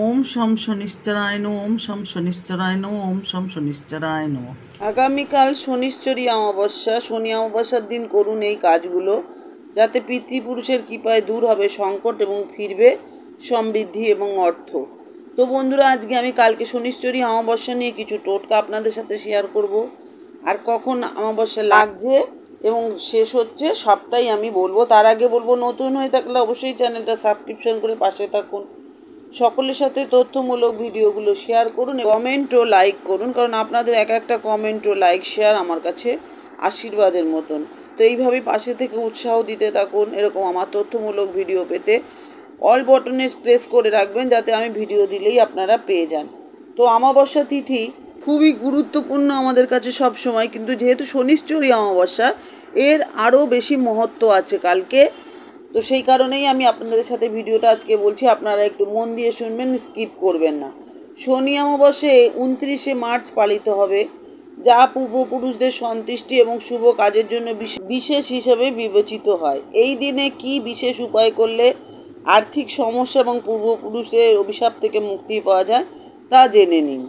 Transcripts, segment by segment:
ওম শম শনিশ্চরায় নমঃ। ওম শম শনিশ্চরায় নমঃ। ওম শম শনিশ্চরায় নমঃ। আগামীকাল শনিশ্চরী অমাবস্যা। শনি অমাবস্যার দিন করুন এই কাজগুলো, যাতে পিতৃপুরুষের কৃপায় দূর হবে সংকট এবং ফিরবে সমৃদ্ধি এবং অর্থ। তো বন্ধুরা, আজকে আমি কালকে শনিশ্চরী অমাবস্যা নিয়ে কিছু টোটকা আপনাদের সাথে শেয়ার করব। আর কখন অমাবস্যা লাগছে এবং শেষ হচ্ছে সবটাই আমি বলবো। তার আগে বলবো, নতুন হয়ে থাকলে অবশ্যই চ্যানেলটা সাবস্ক্রিপশন করে পাশে থাকুন। সকলের সাথে তথ্যমূলক ভিডিওগুলো শেয়ার করুন, কমেন্ট ও লাইক করুন, কারণ আপনাদের এক একটা কমেন্ট ও লাইক শেয়ার আমার কাছে আশীর্বাদের মতন। তো এইভাবেই পাশে থেকে উৎসাহ দিতে থাকুন এরকম আমার তথ্যমূলক ভিডিও পেতে। অল বটনে প্রেস করে রাখবেন, যাতে আমি ভিডিও দিলেই আপনারা পেয়ে যান। তো অমাবস্যা তিথি খুবই গুরুত্বপূর্ণ আমাদের কাছে সব সময়, কিন্তু যেহেতু শনিশ্চরী অমাবস্যা, এর আরও বেশি মহত্ব আছে কালকে। তো সেই কারণেই আমি আপনাদের সাথে ভিডিওটা আজকে বলছি, আপনারা একটু মন দিয়ে শুনবেন, স্কিপ করবেন না। শনি অমাবস্যা 29শে মার্চ পালিত হবে, যা পূর্বপুরুষদের সন্তুষ্টি এবং শুভ কাজের জন্য বিশেষ হিসেবে বিবেচিত হয়। এই দিনে কি বিশেষ উপায় করলে আর্থিক সমস্যা এবং পূর্বপুরুষের অভিশাপ থেকে মুক্তি পাওয়া যায় তা জেনে নিন।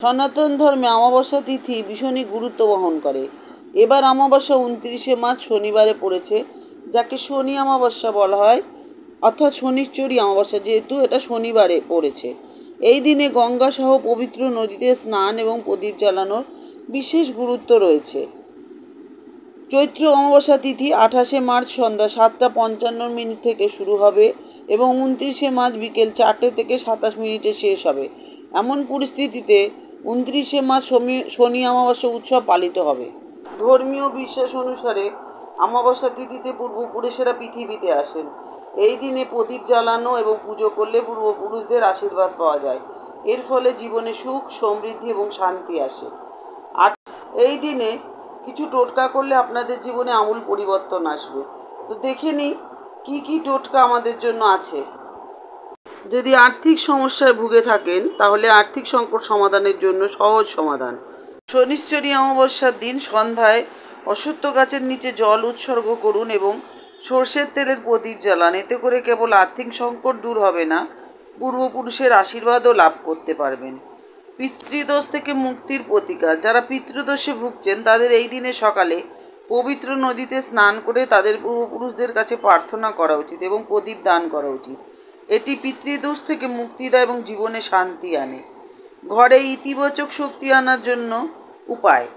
সনাতন ধর্মে অমাবস্যা তিথি ভীষণই গুরুত্ব বহন করে। এবার অমাবস্যা 29শে মার্চ শনিবারে পড়েছে, যাকে শনি অমাবস্যা বলা হয়, অর্থাৎ শনিশ্চরী অমাবস্যা, যেহেতু এটা শনিবারে পড়েছে। এই দিনে গঙ্গা সহ পবিত্র নদীতে স্নান এবং প্রদীপ জ্বালানোর বিশেষ গুরুত্ব রয়েছে। চৈত্র অমাবস্যা তিথি 28শে মার্চ সন্ধ্যা 7:55 থেকে শুরু হবে এবং 29শে মার্চ বিকেল 4টে থেকে 27 মিনিটে শেষ হবে। এমন পরিস্থিতিতে 29শে মার্চ শনি অমাবস্যা উৎসব পালিত হবে। ধর্মীয় বিশ্বাস অনুসারে অমাবস্যা তিথিতে পূর্বপুরুষেরা পৃথিবীতে আসেন। এই দিনে প্রদীপ জ্বালানো এবং পুজো করলে পূর্বপুরুষদের আশীর্বাদ পাওয়া যায়। এর ফলে জীবনে সুখ, সমৃদ্ধি এবং শান্তি আসে। আর এই দিনে কিছু টোটকা করলে আপনাদের জীবনে আমূল পরিবর্তন আসবে। তো দেখে নিই কী কী টোটকা আমাদের জন্য আছে। যদি আর্থিক সমস্যায় ভুগে থাকেন, তাহলে আর্থিক সংকট সমাধানের জন্য সহজ সমাধান। শনিশ্চরী অমাবস্যার দিন সন্ধ্যায় অশ্বত্থ গাছের নিচে জল উৎসর্গ করুন এবং সর্ষের তেলের প্রদীপ জ্বালান। এতে করে কেবল আর্থিক সংকট দূর হবে না, পূর্বপুরুষের আশীর্বাদও লাভ করতে পারবেন। পিতৃদোষ থেকে মুক্তির প্রতিকার। যারা পিতৃদোষে ভুগছেন তাদের এই দিনে সকালে পবিত্র নদীতে স্নান করে তাদের পূর্বপুরুষদের কাছে প্রার্থনা করা উচিত এবং প্রদীপ দান করা উচিত। এটি পিতৃদোষ থেকে মুক্তি দেয় এবং জীবনে শান্তি আনে। ঘরে ইতিবাচক শক্তি আনার জন্য উপায়।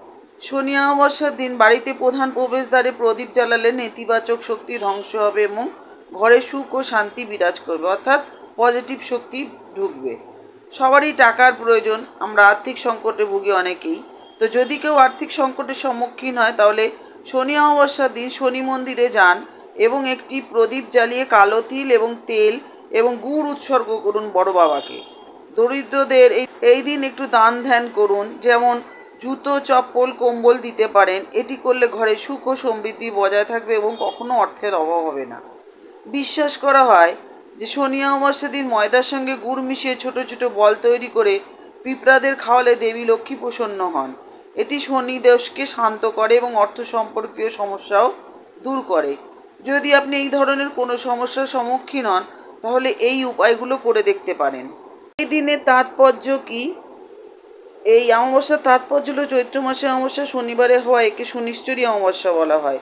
শনি অমাবস্যার দিন বাড়িতে প্রধান প্রবেশদ্বারে প্রদীপ জ্বালালে নেতিবাচক শক্তি ধ্বংস হবে এবং ঘরে সুখ ও শান্তি বিরাজ করবে, অর্থাৎ পজিটিভ শক্তি ঢুকবে। সবারই টাকার প্রয়োজন, আমরা আর্থিক সংকটে ভুগি অনেকেই। তো যদি কেউ আর্থিক সংকটের সম্মুখীন হয়, তাহলে শনি অমাবস্যার দিন শনি মন্দিরে যান এবং একটি প্রদীপ জ্বালিয়ে কালো তিল এবং তেল এবং গুড় উৎসর্গ করুন বড় বাবাকে। দরিদ্রদের এই দিন একটু দান ধ্যান করুন, যেমন জুতো, চপ্পল, কম্বল দিতে পারেন। এটি করলে ঘরে সুখ ও সমৃদ্ধি বজায় থাকবে এবং কখনো অর্থের অভাব হবে না। বিশ্বাস করা হয় যে শনি অমাবস্যার দিন ময়দার সঙ্গে গুড় মিশিয়ে ছোট ছোট বল তৈরি করে পিঁপড়াদের খাওয়ালে দেবী লক্ষ্মী প্রসন্ন হন। এটি শনিদেবকে শান্ত করে এবং অর্থ সম্পর্কীয় সমস্যাও দূর করে। যদি আপনি এই ধরনের কোনো সমস্যার সম্মুখীন হন, তাহলে এই উপায়গুলো করে দেখতে পারেন। এই দিনের তাৎপর্য কি? এই অমাবস্যার তাৎপর্য হল, চৈত্র মাসে অমাবস্যা শনিবারে হওয়া একে শনিশ্চরী অমাবস্যা বলা হয়।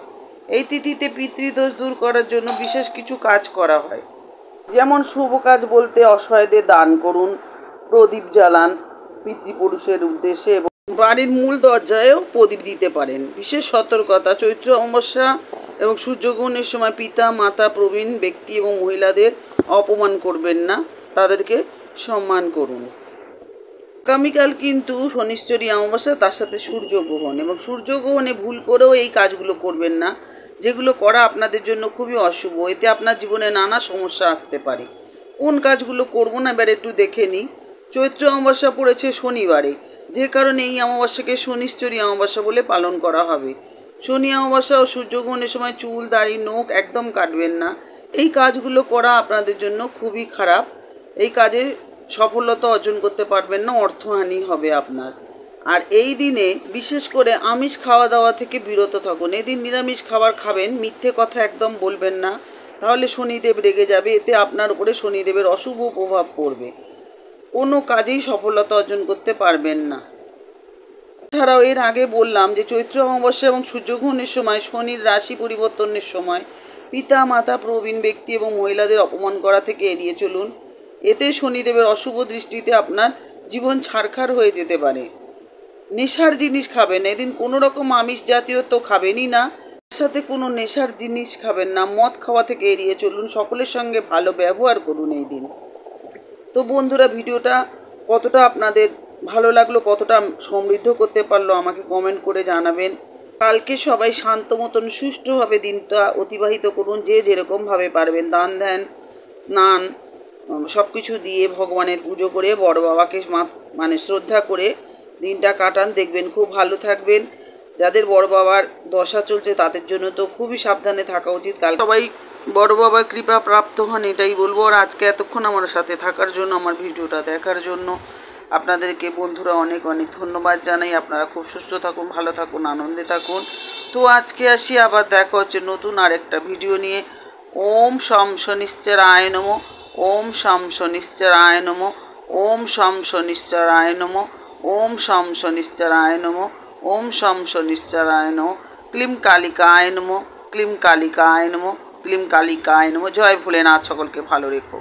এই তিথিতে পিতৃদোষ দূর করার জন্য বিশেষ কিছু কাজ করা হয়। যেমন শুভ কাজ বলতে অসহায়দের দান করুন, প্রদীপ জ্বালান পিতৃপুরুষের উদ্দেশ্যে এবং বাড়ির মূল দরজায়ও প্রদীপ দিতে পারেন। বিশেষ সতর্কতা: চৈত্র অমাবস্যা এবং সূর্যগ্রহণের সময় পিতা, মাতা, প্রবীণ ব্যক্তি এবং মহিলাদের অপমান করবেন না, তাদেরকে সম্মান করুন। আগামীকাল কিন্তু শনিশ্চরী অমাবস্যা, তার সাথে সূর্যগ্রহণ, এবং সূর্যগ্রহণে ভুল করেও এই কাজগুলো করবেন না, যেগুলো করা আপনাদের জন্য খুবই অশুভ। এতে আপনার জীবনে নানা সমস্যা আসতে পারে। কোন কাজগুলো করব না, এবার একটু দেখে নিই। চৈত্র অমাবস্যা পড়েছে শনিবারে, যে কারণে এই অমাবস্যাকে শনিশ্চরী অমাবস্যা বলে পালন করা হবে। শনি অমাবস্যা ও সূর্যগ্রহণের সময় চুল, দাড়ি, নখ একদম কাটবেন না। এই কাজগুলো করা আপনাদের জন্য খুবই খারাপ। এই কাজে সফলতা অর্জন করতে পারবেন না, অর্থহানি হবে আপনার। আর এই দিনে বিশেষ করে আমিষ খাওয়া দাওয়া থেকে বিরত থাকুন। এদিন নিরামিষ খাবার খাবেন, মিথ্যে কথা একদম বলবেন না, তাহলে শনিদেব রেগে যাবে। এতে আপনার উপরে শনিদেবের অশুভ প্রভাব পড়বে। কোনো কাজেই সফলতা অর্জন করতে পারবেন না। এছাড়াও এর আগে বললাম যে চৈত্র অমাবস্যা এবং সূর্যগ্রহণের সময় শনির রাশি পরিবর্তনের সময় পিতা মাতা প্রবীণ ব্যক্তি এবং মহিলাদের অপমান করা থেকে এড়িয়ে চলুন। এতে শনিদেবের অশুভ দৃষ্টিতে আপনার জীবন ছারখার হয়ে যেতে পারে। নেশার জিনিস খাবেন না এদিন, কোনো রকম আমিষ জাতীয় তো খাবেনই না, তার সাথে কোনো নেশার জিনিস খাবেন না। মদ খাওয়া থেকে এড়িয়ে চলুন, সকলের সঙ্গে ভালো ব্যবহার করুন এই দিন। তো বন্ধুরা, ভিডিওটা কতটা আপনাদের ভালো লাগলো, কতটা সমৃদ্ধ করতে পারলো আমাকে কমেন্ট করে জানাবেন। কালকে সবাই শান্ত মতন সুষ্ঠুভাবে দিনটা অতিবাহিত করুন, যে যেরকমভাবে পারবেন দান ধ্যান স্নান সব কিছু দিয়ে ভগবানের পুজো করে বড় বাবাকে মানে শ্রদ্ধা করে দিনটা কাটান, দেখবেন খুব ভালো থাকবেন। যাদের বড় বাবার দশা চলছে তাদের জন্য তো খুবই সাবধানে থাকা উচিত। কাল সবাই বড় বাবার কৃপা প্রাপ্ত হন, এটাই বলবো। আর আজকে এতক্ষণ আমার সাথে থাকার জন্য, আমার ভিডিওটা দেখার জন্য আপনাদেরকে বন্ধুরা অনেক অনেক ধন্যবাদ জানাই। আপনারা খুব সুস্থ থাকুন, ভালো থাকুন, আনন্দে থাকুন। তো আজকে আসি, আবার দেখা হচ্ছে নতুন আরেকটা ভিডিও নিয়ে। ওম শম শনিশ্চরায় নমঃ, ওম শম শনিশ্চরায় নমঃ, ওম শম শনিশ্চরায় নমঃ, ওম শম শনিশ্চরায় নমঃ, ওম শম শনিশ্চরায় নমঃ। ক্লিম কালিকায় নমঃ, ক্লিম কালিকায় নমঃ, ক্লিম কালিকায় নমঃ। জয় ভোলেনাথ, সকলকে ভালো রেখো।